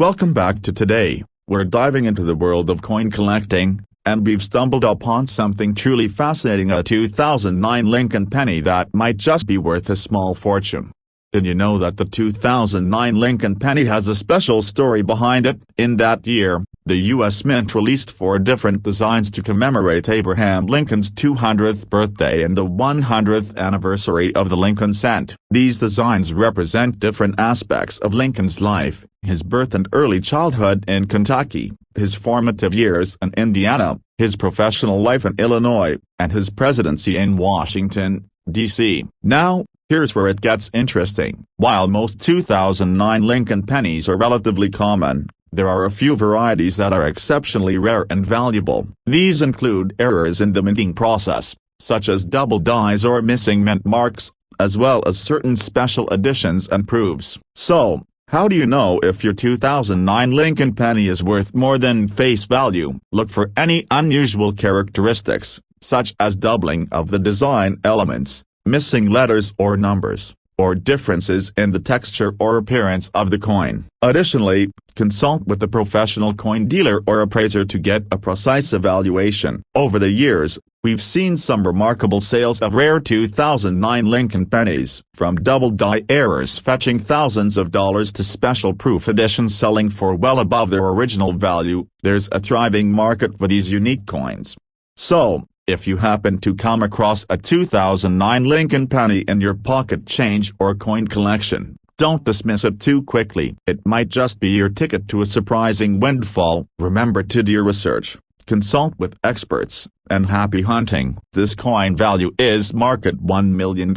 Welcome back to Today. We're diving into the world of coin collecting, and we've stumbled upon something truly fascinating, a 2009 Lincoln penny that might just be worth a small fortune. Did you know that the 2009 Lincoln penny has a special story behind it? In that year, the U.S. Mint released 4 different designs to commemorate Abraham Lincoln's 200th birthday and the 100th anniversary of the Lincoln cent. These designs represent different aspects of Lincoln's life: his birth and early childhood in Kentucky, his formative years in Indiana, his professional life in Illinois, and his presidency in Washington, D.C. Now, here's where it gets interesting. While most 2009 Lincoln pennies are relatively common, there are a few varieties that are exceptionally rare and valuable. These include errors in the minting process, such as double dies or missing mint marks, as well as certain special editions and proofs. So, how do you know if your 2009 Lincoln penny is worth more than face value? Look for any unusual characteristics, such as doubling of the design elements, missing letters or numbers, or differences in the texture or appearance of the coin. Additionally, consult with a professional coin dealer or appraiser to get a precise evaluation. Over the years, we've seen some remarkable sales of rare 2009 Lincoln pennies, from double die errors fetching thousands of dollars to special proof editions selling for well above their original value. There's a thriving market for these unique coins. So, if you happen to come across a 2009 Lincoln penny in your pocket change or coin collection, don't dismiss it too quickly. It might just be your ticket to a surprising windfall. Remember to do your research, consult with experts, and happy hunting. This coin value is marked at $1 million.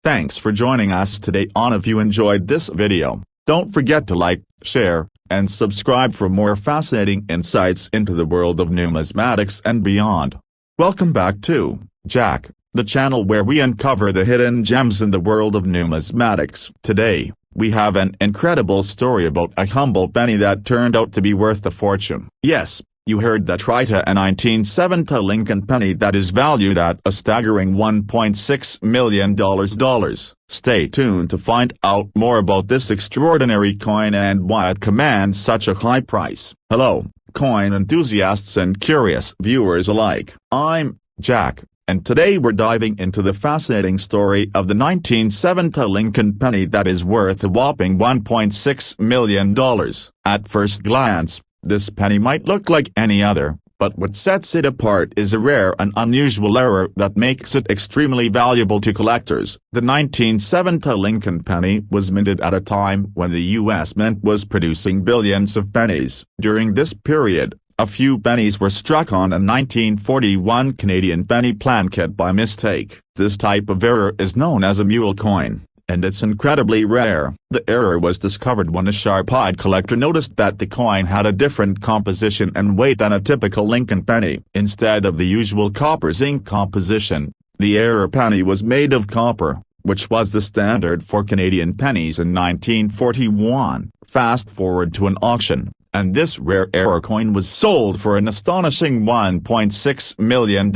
Thanks for joining us today on. If you enjoyed this video, don't forget to like, share, and subscribe for more fascinating insights into the world of numismatics and beyond. Welcome back to Jack, the channel where we uncover the hidden gems in the world of numismatics. Today, we have an incredible story about a humble penny that turned out to be worth a fortune. Yes, you heard that right, a 1970 Lincoln penny that is valued at a staggering $1.6 million. Stay tuned to find out more about this extraordinary coin and why it commands such a high price. Hello, coin enthusiasts and curious viewers alike. I'm Jack, and today we're diving into the fascinating story of the 1970 Lincoln penny that is worth a whopping $1.6 million. At first glance, this penny might look like any other, but what sets it apart is a rare and unusual error that makes it extremely valuable to collectors. The 1970 Lincoln penny was minted at a time when the U.S. Mint was producing billions of pennies. During this period, a few pennies were struck on a 1941 Canadian penny plankett by mistake. This type of error is known as a mule coin, and it's incredibly rare. The error was discovered when a sharp-eyed collector noticed that the coin had a different composition and weight than a typical Lincoln penny. Instead of the usual copper zinc composition, the error penny was made of copper, which was the standard for Canadian pennies in 1941. Fast forward to an auction, and this rare error coin was sold for an astonishing $1.6 million.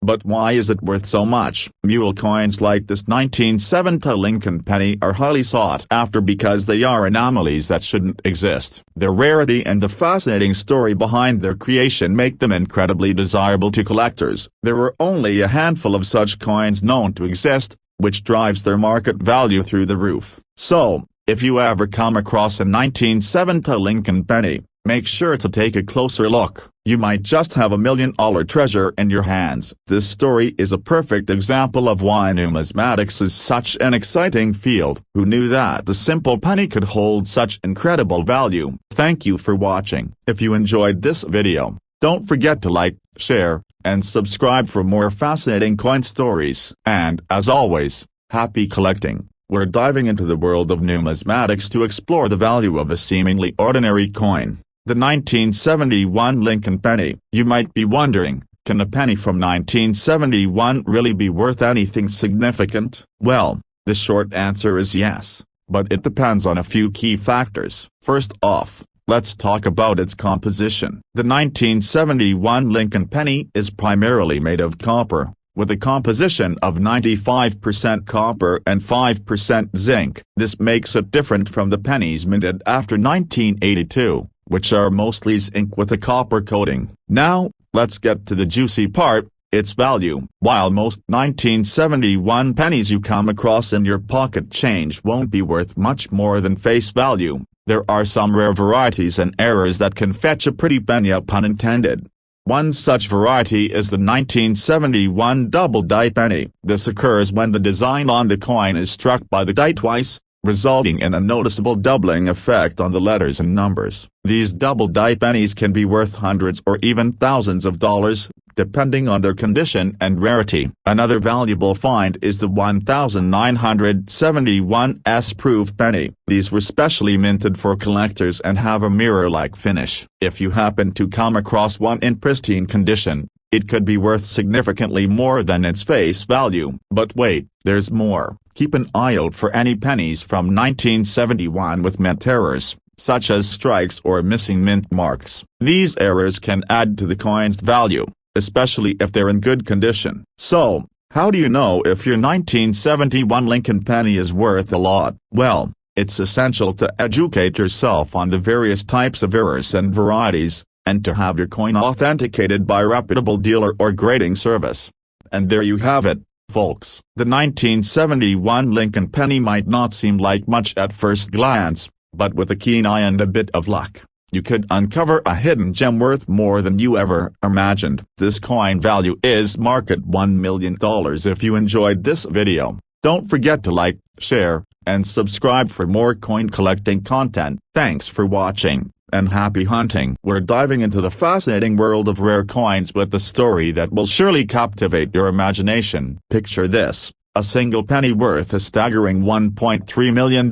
But why is it worth so much? Mule coins like this 1970 Lincoln penny are highly sought after because they are anomalies that shouldn't exist. Their rarity and the fascinating story behind their creation make them incredibly desirable to collectors. There are only a handful of such coins known to exist, which drives their market value through the roof. So, if you ever come across a 1970 Lincoln penny, make sure to take a closer look. You might just have $1 million treasure in your hands. This story is a perfect example of why numismatics is such an exciting field. Who knew that the simple penny could hold such incredible value? Thank you for watching. If you enjoyed this video, don't forget to like, share, and subscribe for more fascinating coin stories. And, as always, happy collecting. We're diving into the world of numismatics to explore the value of a seemingly ordinary coin, the 1971 Lincoln penny. You might be wondering, can a penny from 1971 really be worth anything significant? Well, the short answer is yes, but it depends on a few key factors. First off, let's talk about its composition. The 1971 Lincoln penny is primarily made of copper, with a composition of 95% copper and 5% zinc. This makes it different from the pennies minted after 1982, which are mostly zinc with a copper coating. Now, let's get to the juicy part, its value. While most 1971 pennies you come across in your pocket change won't be worth much more than face value, there are some rare varieties and errors that can fetch a pretty penny, pun intended. One such variety is the 1971 double die penny. This occurs when the design on the coin is struck by the die twice, resulting in a noticeable doubling effect on the letters and numbers. These double die pennies can be worth hundreds or even thousands of dollars, depending on their condition and rarity. Another valuable find is the 1971 S-proof penny. These were specially minted for collectors and have a mirror-like finish. If you happen to come across one in pristine condition, it could be worth significantly more than its face value. But wait, there's more. Keep an eye out for any pennies from 1971 with mint errors, such as strikes or missing mint marks. These errors can add to the coin's value, especially if they're in good condition. So, how do you know if your 1971 Lincoln penny is worth a lot? Well, it's essential to educate yourself on the various types of errors and varieties, and to have your coin authenticated by a reputable dealer or grading service. And there you have it, folks. The 1971 Lincoln penny might not seem like much at first glance, but with a keen eye and a bit of luck, you could uncover a hidden gem worth more than you ever imagined. This coin value is marked at $1 million. If you enjoyed this video, don't forget to like, share, and subscribe for more coin collecting content. Thanks for watching, and happy hunting. We're diving into the fascinating world of rare coins with a story that will surely captivate your imagination. Picture this, a single penny worth a staggering $1.3 million.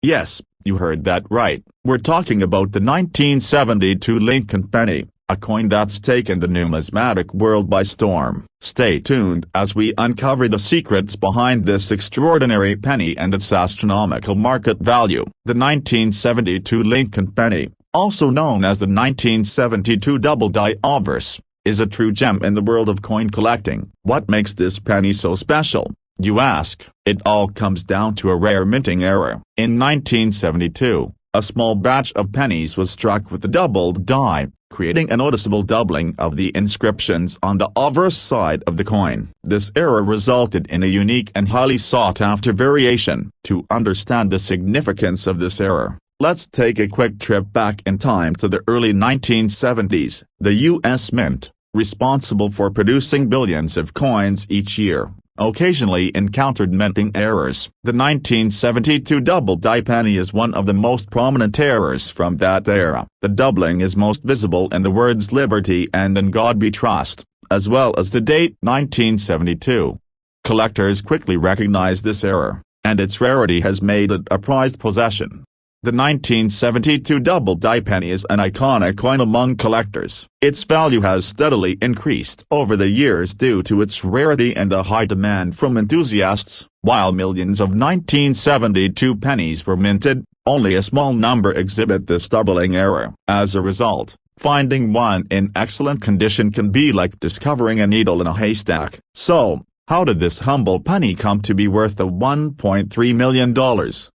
Yes, you heard that right. We're talking about the 1972 Lincoln penny, a coin that's taken the numismatic world by storm. Stay tuned as we uncover the secrets behind this extraordinary penny and its astronomical market value. The 1972 Lincoln penny, also known as the 1972 double die obverse, is a true gem in the world of coin collecting. What makes this penny so special, you ask? It all comes down to a rare minting error. In 1972, a small batch of pennies was struck with the doubled die, creating a noticeable doubling of the inscriptions on the obverse side of the coin. This error resulted in a unique and highly sought-after variation. To understand the significance of this error, let's take a quick trip back in time to the early 1970s. The U.S. Mint, responsible for producing billions of coins each year, occasionally encountered minting errors. The 1972 double die penny is one of the most prominent errors from that era. The doubling is most visible in the words "Liberty" and "In God We Trust," as well as the date 1972. Collectors quickly recognize this error, and its rarity has made it a prized possession. The 1972 double die penny is an iconic coin among collectors. Its value has steadily increased over the years due to its rarity and a high demand from enthusiasts. While millions of 1972 pennies were minted, only a small number exhibit this doubling error. As a result, finding one in excellent condition can be like discovering a needle in a haystack. So, how did this humble penny come to be worth the $1.3 million?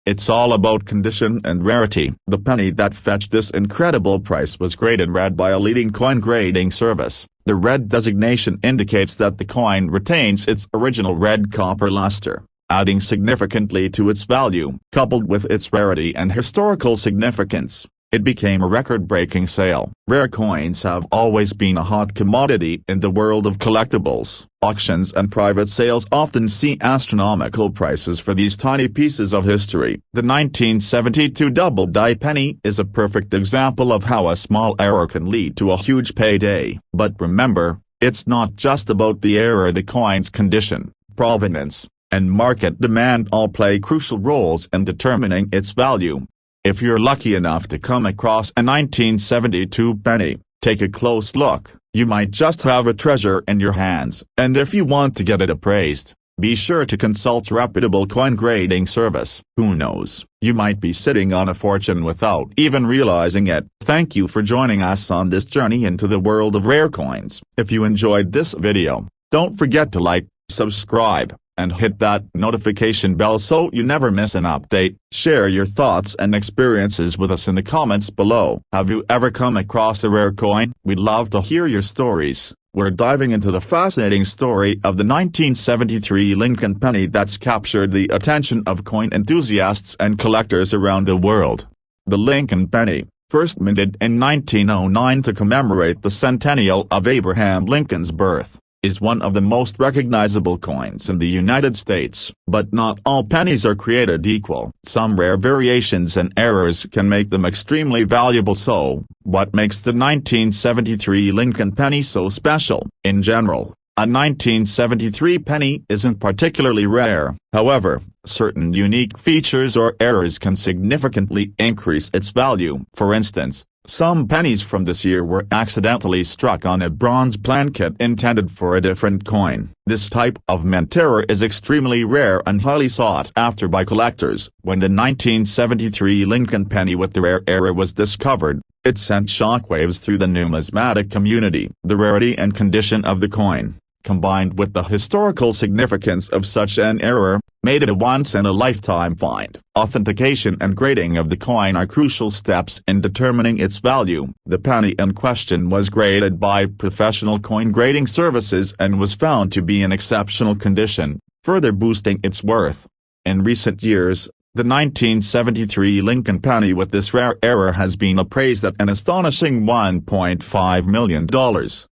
It's all about condition and rarity. The penny that fetched this incredible price was graded red by a leading coin grading service. The red designation indicates that the coin retains its original red copper luster, adding significantly to its value. Coupled with its rarity and historical significance, it became a record-breaking sale. Rare coins have always been a hot commodity in the world of collectibles. Auctions and private sales often see astronomical prices for these tiny pieces of history. The 1972 double die penny is a perfect example of how a small error can lead to a huge payday. But remember, it's not just about the error. The coin's condition, provenance, and market demand all play crucial roles in determining its value. If you're lucky enough to come across a 1972 penny, take a close look. You might just have a treasure in your hands. And if you want to get it appraised, be sure to consult a reputable coin grading service. Who knows, you might be sitting on a fortune without even realizing it. Thank you for joining us on this journey into the world of rare coins. If you enjoyed this video, Don't forget to like, subscribe, and hit that notification bell so you never miss an update. Share your thoughts and experiences with us in the comments below. Have you ever come across a rare coin? We'd love to hear your stories. We're diving into the fascinating story of the 1973 Lincoln penny that's captured the attention of coin enthusiasts and collectors around the world. The Lincoln penny, first minted in 1909 to commemorate the centennial of Abraham Lincoln's birth, is one of the most recognizable coins in the United States. But not all pennies are created equal. Some rare variations and errors can make them extremely valuable. So, what makes the 1973 Lincoln penny so special? In general, a 1973 penny isn't particularly rare. However, certain unique features or errors can significantly increase its value. For instance, some pennies from this year were accidentally struck on a bronze planchet intended for a different coin. This type of mint error is extremely rare and highly sought after by collectors. When the 1973 Lincoln penny with the rare error was discovered, it sent shockwaves through the numismatic community. The rarity and condition of the coin, combined with the historical significance of such an error, made it a once-in-a-lifetime find. Authentication and grading of the coin are crucial steps in determining its value. The penny in question was graded by professional coin grading services and was found to be in exceptional condition, further boosting its worth. In recent years, the 1973 Lincoln penny with this rare error has been appraised at an astonishing $1.5 million.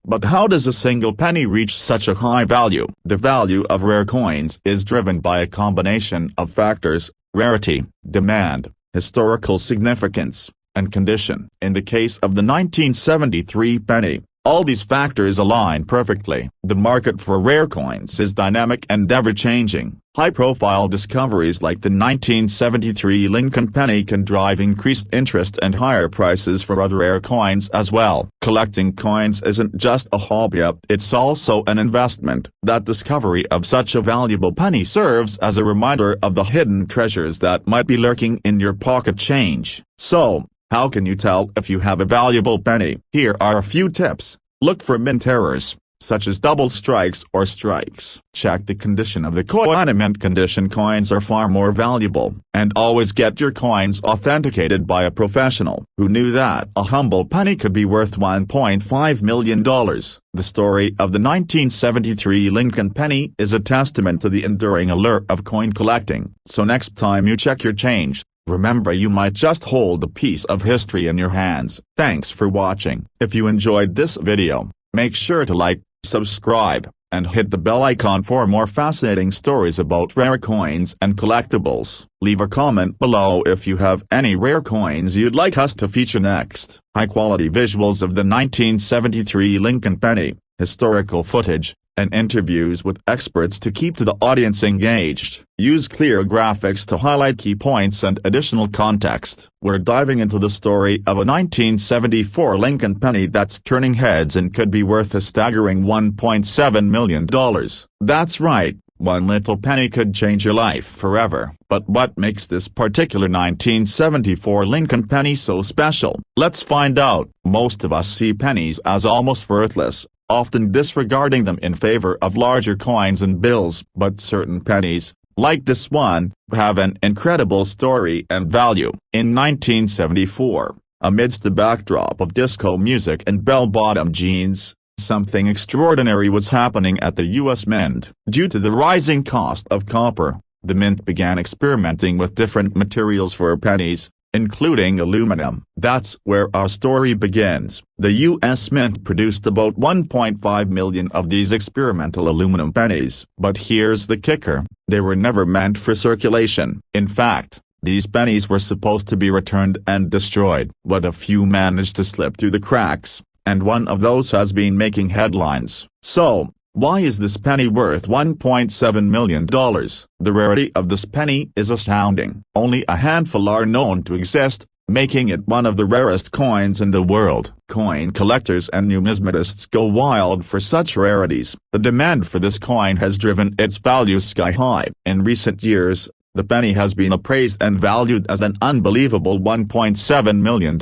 But how does a single penny reach such a high value? The value of rare coins is driven by a combination of factors: rarity, demand, historical significance, and condition. In the case of the 1973 penny, all these factors align perfectly. The market for rare coins is dynamic and ever-changing. High-profile discoveries like the 1973 Lincoln penny can drive increased interest and higher prices for other rare coins as well. Collecting coins isn't just a hobby, it's also an investment. That discovery of such a valuable penny serves as a reminder of the hidden treasures that might be lurking in your pocket change. So, how can you tell if you have a valuable penny? Here are a few tips. Look for mint errors, such as double strikes or strikes. Check the condition of the coin. In mint condition coins are far more valuable. And always get your coins authenticated by a professional. Who knew that a humble penny could be worth $1.5 million? The story of the 1973 Lincoln penny is a testament to the enduring allure of coin collecting. So next time you check your change, remember you might just hold a piece of history in your hands. Thanks for watching. If you enjoyed this video, make sure to like, subscribe, and hit the bell icon for more fascinating stories about rare coins and collectibles. Leave a comment below if you have any rare coins you'd like us to feature next. High-quality visuals of the 1973 Lincoln penny, historical footage, and interviews with experts to keep the audience engaged. Use clear graphics to highlight key points and additional context. We're diving into the story of a 1974 Lincoln penny that's turning heads and could be worth a staggering $1.7 million. That's right, one little penny could change your life forever. But what makes this particular 1974 Lincoln penny so special? Let's find out. Most of us see pennies as almost worthless, often disregarding them in favor of larger coins and bills. But certain pennies, like this one, have an incredible story and value. In 1974, amidst the backdrop of disco music and bell-bottom jeans, something extraordinary was happening at the U.S. Mint. Due to the rising cost of copper, the Mint began experimenting with different materials for pennies, including aluminum. That's where our story begins. The U.S. Mint produced about 1.5 million of these experimental aluminum pennies. But here's the kicker: they were never meant for circulation. In fact, these pennies were supposed to be returned and destroyed. But a few managed to slip through the cracks, and one of those has been making headlines. So, why is this penny worth $1.7 million? The rarity of this penny is astounding. Only a handful are known to exist, making it one of the rarest coins in the world. Coin collectors and numismatists go wild for such rarities. The demand for this coin has driven its value sky high. In recent years, the penny has been appraised and valued as an unbelievable $1.7 million.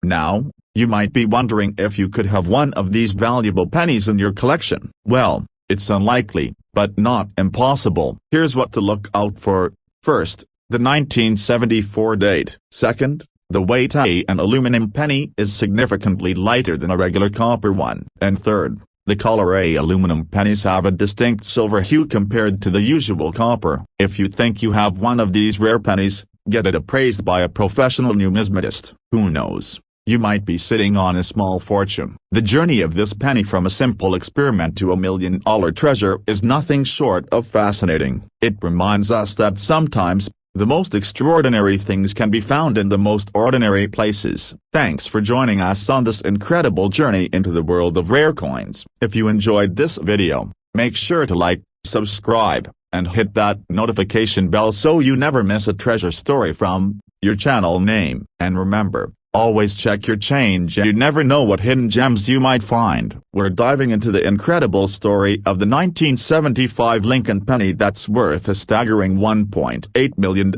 Now, you might be wondering if you could have one of these valuable pennies in your collection. Well, It's unlikely, but not impossible. Here's what to look out for. First, the 1974 date. Second, the weight. An aluminum penny is significantly lighter than a regular copper one. And third, the color. Aluminum pennies have a distinct silver hue compared to the usual copper. If you think you have one of these rare pennies, get it appraised by a professional numismatist. Who knows? You might be sitting on a small fortune. The journey of this penny from a simple experiment to $1 million treasure is nothing short of fascinating. It reminds us that sometimes, the most extraordinary things can be found in the most ordinary places. Thanks for joining us on this incredible journey into the world of rare coins. If you enjoyed this video, make sure to like, subscribe, and hit that notification bell so you never miss a treasure story from your channel name. And remember, always check your change. You never know what hidden gems you might find. We're diving into the incredible story of the 1975 Lincoln penny that's worth a staggering $1.8 million.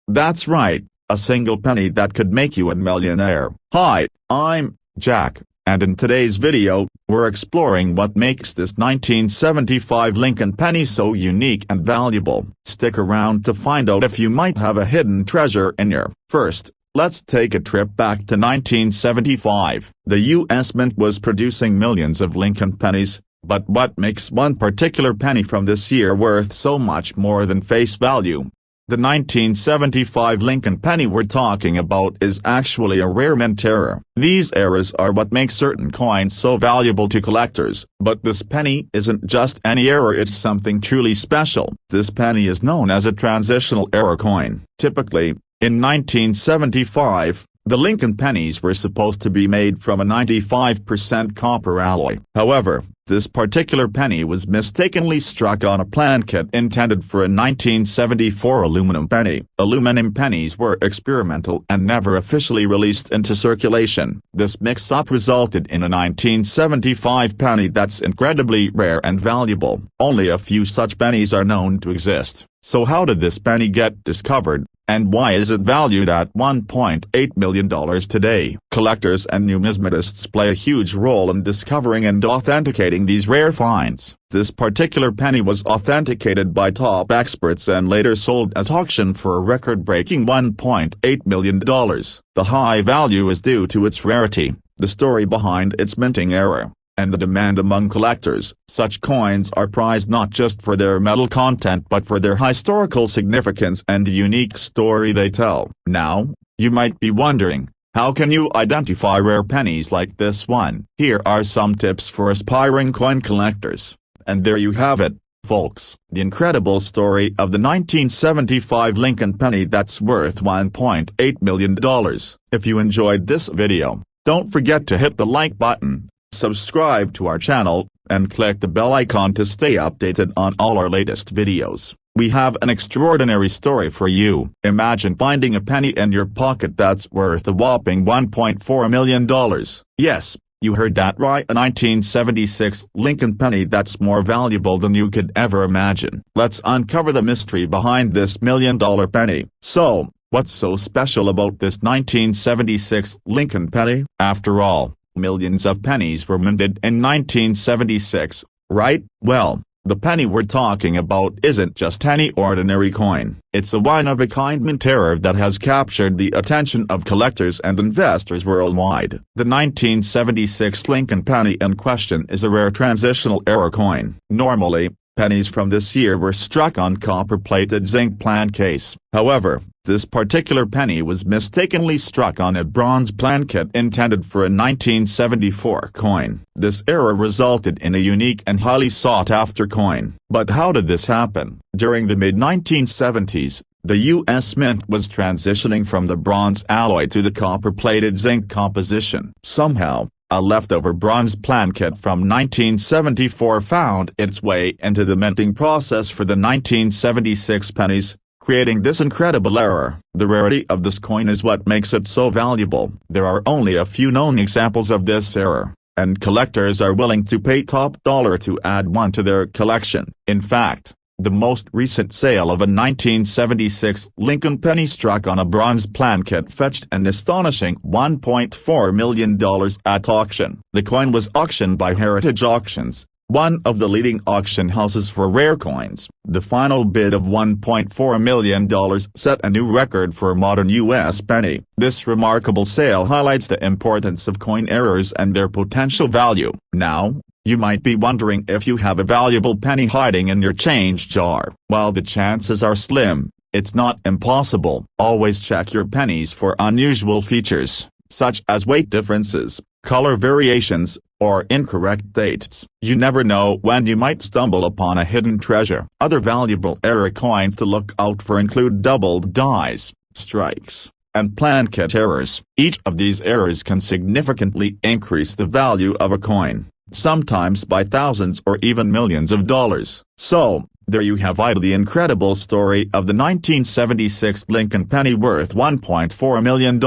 That's right, a single penny that could make you a millionaire. Hi, I'm Jack, and in today's video, we're exploring what makes this 1975 Lincoln penny so unique and valuable. Stick around to find out if you might have a hidden treasure in your. First, let's take a trip back to 1975. The U.S. Mint was producing millions of Lincoln pennies, but what makes one particular penny from this year worth so much more than face value? The 1975 Lincoln penny we're talking about is actually a rare mint error. These errors are what make certain coins so valuable to collectors, but this penny isn't just any error, it's something truly special. This penny is known as a transitional error coin. Typically, in 1975, the Lincoln pennies were supposed to be made from a 95% copper alloy. However, this particular penny was mistakenly struck on a plan kit intended for a 1974 aluminum penny. Aluminum pennies were experimental and never officially released into circulation. This mix-up resulted in a 1975 penny that's incredibly rare and valuable. Only a few such pennies are known to exist. So how did this penny get discovered, and why is it valued at $1.8 million today? Collectors and numismatists play a huge role in discovering and authenticating these rare finds. This particular penny was authenticated by top experts and later sold as auction for a record-breaking $1.8 million. The high value is due to its rarity, the story behind its minting error, and the demand among collectors. Such coins are prized not just for their metal content but for their historical significance and the unique story they tell. Now, you might be wondering, how can you identify rare pennies like this one? Here are some tips for aspiring coin collectors. And there you have it, folks, the incredible story of the 1975 Lincoln penny that's worth $1.8 million. If you enjoyed this video, don't forget to hit the like button, subscribe to our channel, and click the bell icon to stay updated on all our latest videos. We have an extraordinary story for you. Imagine finding a penny in your pocket that's worth a whopping $1.4 million. Yes, you heard that right, a 1976 Lincoln penny that's more valuable than you could ever imagine. Let's uncover the mystery behind this $1 million penny. So, what's so special about this 1976 Lincoln penny? After all, millions of pennies were minted in 1976, right? Well, the penny we're talking about isn't just any ordinary coin. It's a one-of-a-kind mint error that has captured the attention of collectors and investors worldwide. The 1976 Lincoln penny in question is a rare transitional error coin. Normally, pennies from this year were struck on copper-plated zinc plan case. However, this particular penny was mistakenly struck on a bronze plan kit intended for a 1974 coin. This error resulted in a unique and highly sought-after coin. But how did this happen? During the mid-1970s, the U.S. Mint was transitioning from the bronze alloy to the copper-plated zinc composition. Somehow, a leftover bronze plan kit from 1974 found its way into the minting process for the 1976 pennies, creating this incredible error. The rarity of this coin is what makes it so valuable. There are only a few known examples of this error, and collectors are willing to pay top dollar to add one to their collection. In fact, the most recent sale of a 1976 Lincoln penny struck on a bronze plan kit fetched an astonishing $1.4 million at auction. The coin was auctioned by Heritage Auctions, one of the leading auction houses for rare coins. The final bid of $1.4 million set a new record for a modern U.S. penny. This remarkable sale highlights the importance of coin errors and their potential value. Now, you might be wondering if you have a valuable penny hiding in your change jar. While the chances are slim, it's not impossible. Always check your pennies for unusual features, such as weight differences, color variations, or incorrect dates. You never know when you might stumble upon a hidden treasure. Other valuable error coins to look out for include doubled dies, strikes, and planchet errors. Each of these errors can significantly increase the value of a coin, sometimes by thousands or even millions of dollars. So, there you have it, the incredible story of the 1976 Lincoln penny worth $1.4 million.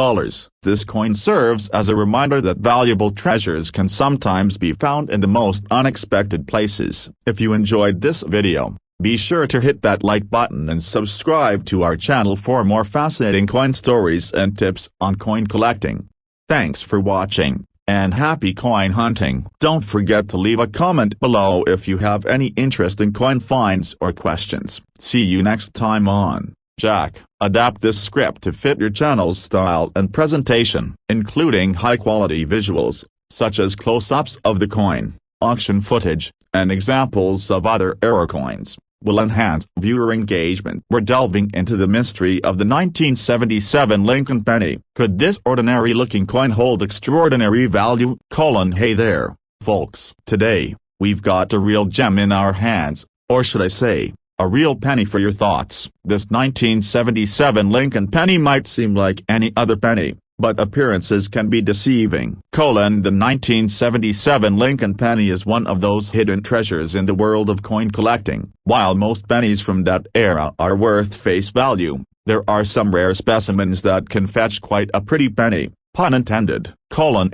This coin serves as a reminder that valuable treasures can sometimes be found in the most unexpected places. If you enjoyed this video, be sure to hit that like button and subscribe to our channel for more fascinating coin stories and tips on coin collecting. Thanks for watching, and happy coin hunting. Don't forget to leave a comment below if you have any interesting coin finds or questions. See you next time on Jack. Adapt this script to fit your channel's style and presentation, including high-quality visuals, such as close-ups of the coin, auction footage, and examples of other error coins, will enhance viewer engagement. We're delving into the mystery of the 1977 Lincoln penny. Could this ordinary-looking coin hold extraordinary value? Hey there, folks. Today, we've got a real gem in our hands, or should I say, a real penny for your thoughts. This 1977 Lincoln penny might seem like any other penny, but appearances can be deceiving. The 1977 Lincoln penny is one of those hidden treasures in the world of coin collecting. While most pennies from that era are worth face value, there are some rare specimens that can fetch quite a pretty penny, pun intended.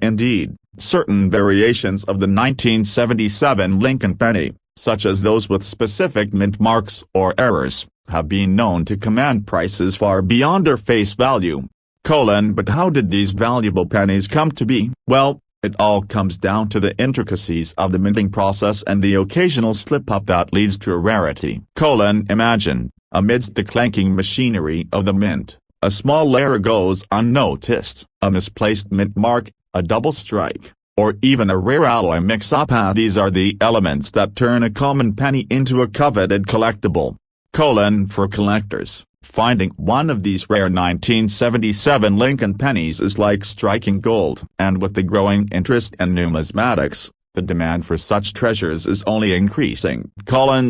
Indeed, certain variations of the 1977 Lincoln penny, such as those with specific mint marks or errors, have been known to command prices far beyond their face value. But how did these valuable pennies come to be? Well, it all comes down to the intricacies of the minting process and the occasional slip-up that leads to a rarity. Imagine, amidst the clanking machinery of the mint, a small error goes unnoticed, a misplaced mint mark, a double strike, or even a rare alloy mix-up. These are the elements that turn a common penny into a coveted collectible. For collectors, finding one of these rare 1977 Lincoln pennies is like striking gold. And with the growing interest in numismatics, the demand for such treasures is only increasing.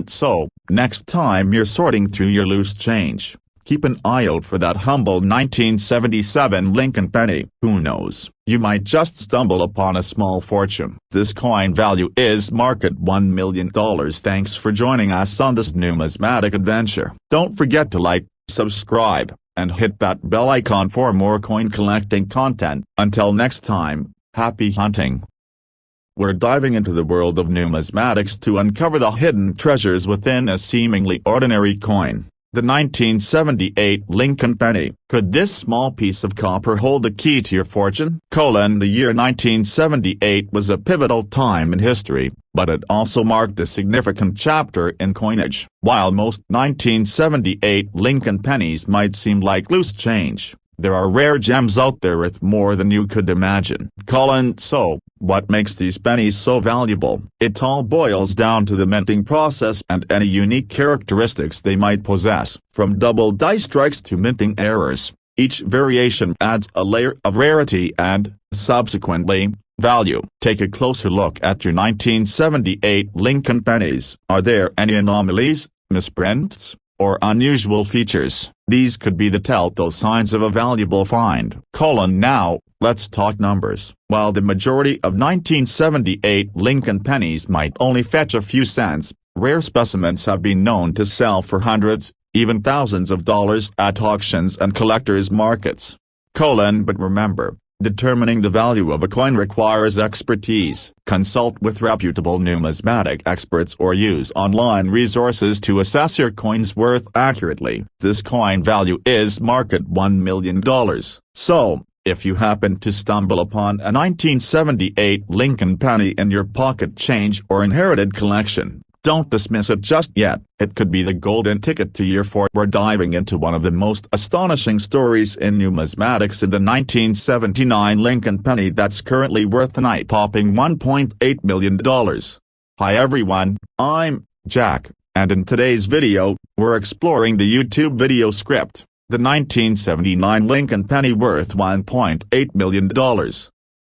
So, next time you're sorting through your loose change, keep an eye out for that humble 1977 Lincoln penny. Who knows, you might just stumble upon a small fortune. This coin value is marked at $1 million. Thanks for joining us on this numismatic adventure. Don't forget to like, subscribe, and hit that bell icon for more coin collecting content. Until next time, happy hunting. We're diving into the world of numismatics to uncover the hidden treasures within a seemingly ordinary coin. The 1978 Lincoln penny. Could this small piece of copper hold the key to your fortune? The year 1978 was a pivotal time in history, but it also marked a significant chapter in coinage. While most 1978 Lincoln pennies might seem like loose change, there are rare gems out there worth more than you could imagine. So, what makes these pennies so valuable? It all boils down to the minting process and any unique characteristics they might possess. From double die strikes to minting errors, each variation adds a layer of rarity and, subsequently, value. Take a closer look at your 1978 Lincoln pennies. Are there any anomalies, misprints, or unusual features? These could be the telltale signs of a valuable find. Now, let's talk numbers. While the majority of 1978 Lincoln pennies might only fetch a few cents, rare specimens have been known to sell for hundreds, even thousands of dollars at auctions and collectors' markets. But remember, determining the value of a coin requires expertise. Consult with reputable numismatic experts or use online resources to assess your coin's worth accurately. This coin value is marked at $1 million. So, If you happen to stumble upon a 1978 Lincoln penny in your pocket change or inherited collection, don't dismiss it just yet. It could be the golden ticket to your fortune. We're diving into one of the most astonishing stories in numismatics in the 1979 Lincoln penny that's currently worth an eye-popping $1.8 million. Hi everyone, I'm Jack, and in today's video, we're exploring the YouTube video script, the 1979 Lincoln penny worth $1.8 million.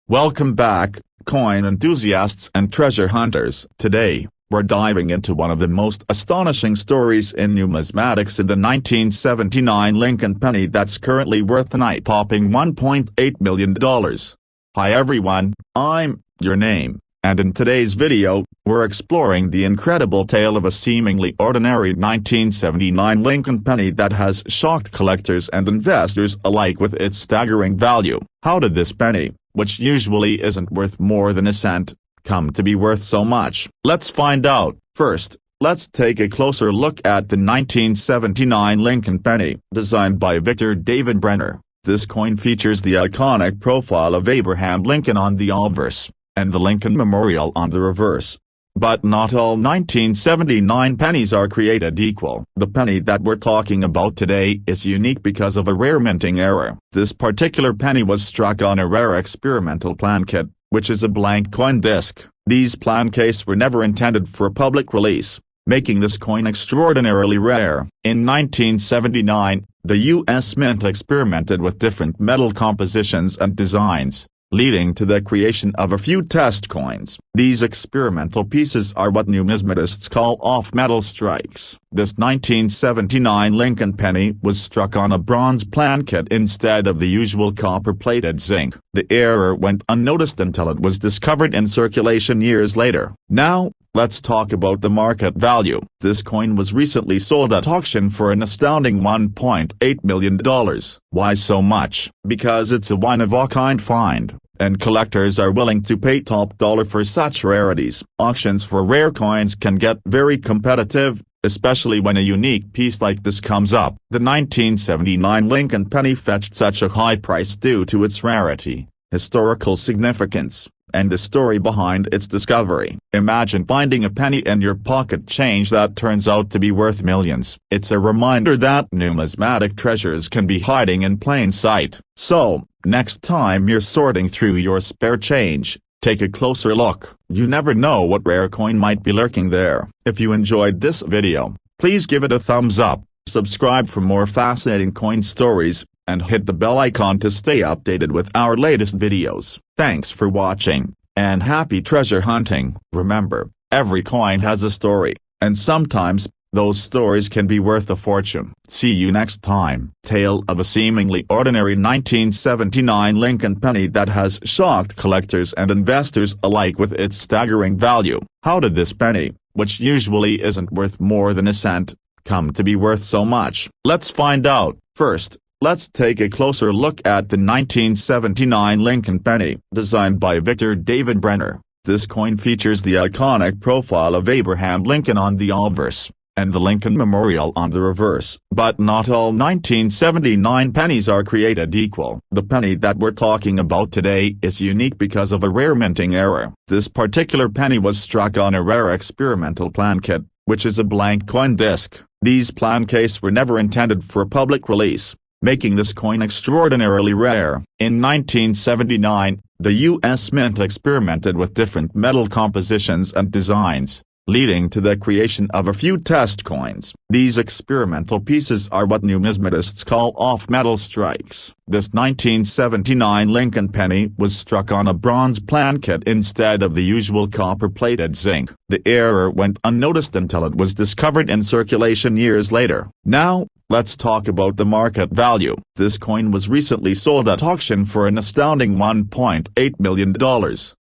Welcome back, coin enthusiasts and treasure hunters. Today, we're diving into one of the most astonishing stories in numismatics in the 1979 Lincoln penny that's currently worth an eye-popping $1.8 million. Hi everyone, I'm your name, and in today's video, we're exploring the incredible tale of a seemingly ordinary 1979 Lincoln penny that has shocked collectors and investors alike with its staggering value. How did this penny, which usually isn't worth more than a cent, come to be worth so much? Let's find out. First, let's take a closer look at the 1979 Lincoln penny, designed by Victor David Brenner. This coin features the iconic profile of Abraham Lincoln on the obverse, and the Lincoln Memorial on the reverse. But not all 1979 pennies are created equal. The penny that we're talking about today is unique because of a rare minting error. This particular penny was struck on a rare experimental plan kit, which is a blank coin disc. These plan cases were never intended for public release, making this coin extraordinarily rare. In 1979, the U.S. Mint experimented with different metal compositions and designs, leading to the creation of a few test coins. These experimental pieces are what numismatists call off-metal strikes. This 1979 Lincoln penny was struck on a bronze plan kit instead of the usual copper-plated zinc. The error went unnoticed until it was discovered in circulation years later. Now, let's talk about the market value. This coin was recently sold at auction for an astounding $1.8 million. Why so much? Because it's a one-of-a-kind find, and collectors are willing to pay top dollar for such rarities. Auctions for rare coins can get very competitive, especially when a unique piece like this comes up. The 1979 Lincoln penny fetched such a high price due to its rarity, historical significance, and the story behind its discovery. Imagine finding a penny in your pocket change that turns out to be worth millions. It's a reminder that numismatic treasures can be hiding in plain sight. So, next time you're sorting through your spare change, take a closer look. You never know what rare coin might be lurking there. If you enjoyed this video, please give it a thumbs up, subscribe for more fascinating coin stories, and hit the bell icon to stay updated with our latest videos. Thanks for watching, and happy treasure hunting. Remember, every coin has a story, and sometimes, those stories can be worth a fortune. See you next time. Tale of a seemingly ordinary 1979 Lincoln penny that has shocked collectors and investors alike with its staggering value. How did this penny, which usually isn't worth more than a cent, come to be worth so much? Let's find out. First, let's take a closer look at the 1979 Lincoln penny, designed by Victor David Brenner. This coin features the iconic profile of Abraham Lincoln on the obverse, and the Lincoln Memorial on the reverse. But not all 1979 pennies are created equal. The penny that we're talking about today is unique because of a rare minting error. This particular penny was struck on a rare experimental plan kit, which is a blank coin disc. These plan cases were never intended for public release, making this coin extraordinarily rare. In 1979, the U.S. Mint experimented with different metal compositions and designs, leading to the creation of a few test coins. These experimental pieces are what numismatists call off-metal strikes. This 1979 Lincoln penny was struck on a bronze plan kit instead of the usual copper-plated zinc. The error went unnoticed until it was discovered in circulation years later. Now, let's talk about the market value. This coin was recently sold at auction for an astounding $1.8 million.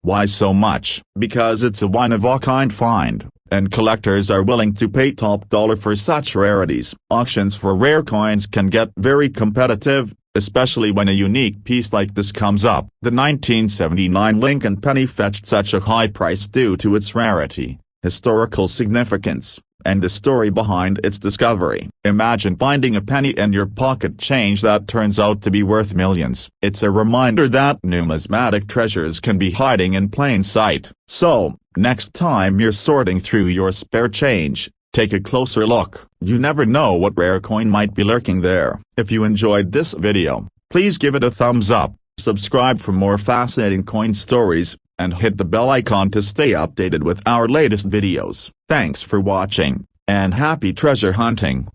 Why so much? Because it's a one-of-a-kind find, and collectors are willing to pay top dollar for such rarities. Auctions for rare coins can get very competitive, especially when a unique piece like this comes up. The 1979 Lincoln penny fetched such a high price due to its rarity, historical significance, and the story behind its discovery. Imagine finding a penny in your pocket change that turns out to be worth millions. It's a reminder that numismatic treasures can be hiding in plain sight. So, next time you're sorting through your spare change, take a closer look. You never know what rare coin might be lurking there. If you enjoyed this video, please give it a thumbs up, subscribe for more fascinating coin stories, and hit the bell icon to stay updated with our latest videos. Thanks for watching, and happy treasure hunting!